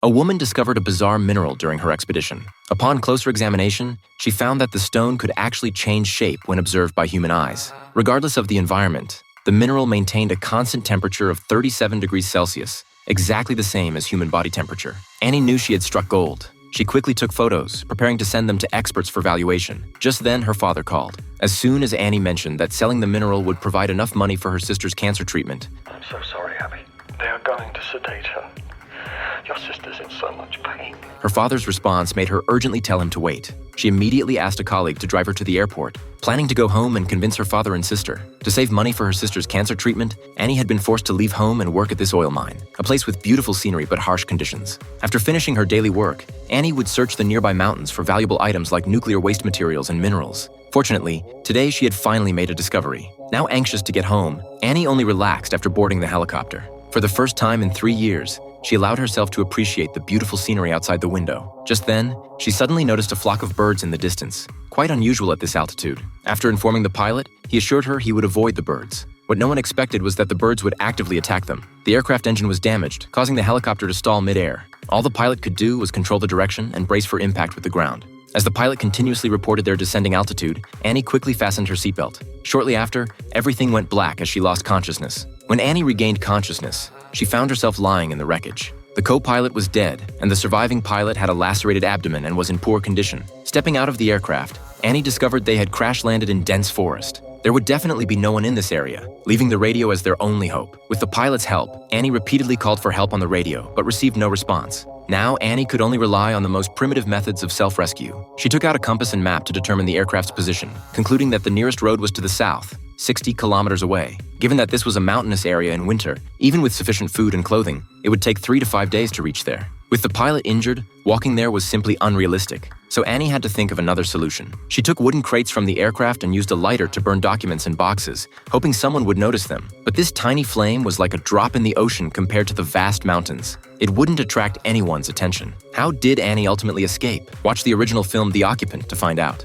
A woman discovered a bizarre mineral during her expedition. Upon closer examination, she found that the stone could actually change shape when observed by human eyes. Regardless of the environment, the mineral maintained a constant temperature of 37 degrees Celsius, exactly the same as human body temperature. Annie knew she had struck gold. She quickly took photos, preparing to send them to experts for valuation. Just then, her father called. As soon as Annie mentioned that selling the mineral would provide enough money for her sister's cancer treatment, "I'm so sorry, Abby. They are going to sedate her. Your sister's in so much pain." her father's response made her urgently tell him to wait. She immediately asked a colleague to drive her to the airport, planning to go home and convince her father and sister. To save money for her sister's cancer treatment, Annie had been forced to leave home and work at this oil mine, a place with beautiful scenery but harsh conditions. After finishing her daily work, Annie would search the nearby mountains for valuable items like nuclear waste materials and minerals. Fortunately, today she had finally made a discovery. Now anxious to get home, Annie only relaxed after boarding the helicopter. For the first time in 3 years, she allowed herself to appreciate the beautiful scenery outside the window. Just then, she suddenly noticed a flock of birds in the distance, quite unusual at this altitude. After informing the pilot, he assured her he would avoid the birds. What no one expected was that the birds would actively attack them. The aircraft engine was damaged, causing the helicopter to stall mid-air. All the pilot could do was control the direction and brace for impact with the ground. As the pilot continuously reported their descending altitude, Annie quickly fastened her seatbelt. Shortly after, everything went black as she lost consciousness. When Annie regained consciousness, she found herself lying in the wreckage. The co-pilot was dead, and the surviving pilot had a lacerated abdomen and was in poor condition. Stepping out of the aircraft, Annie discovered they had crash-landed in dense forest. There would definitely be no one in this area, leaving the radio as their only hope. With the pilot's help, Annie repeatedly called for help on the radio, but received no response. Now, Annie could only rely on the most primitive methods of self-rescue. She took out a compass and map to determine the aircraft's position, concluding that the nearest road was to the south, 60 kilometers away. Given that this was a mountainous area in winter, even with sufficient food and clothing, it would take 3 to 5 days to reach there. With the pilot injured, walking there was simply unrealistic, so Annie had to think of another solution. She took wooden crates from the aircraft and used a lighter to burn documents in boxes, hoping someone would notice them. But this tiny flame was like a drop in the ocean compared to the vast mountains. It wouldn't attract anyone's attention. How did Annie ultimately escape? Watch the original film The Occupant to find out.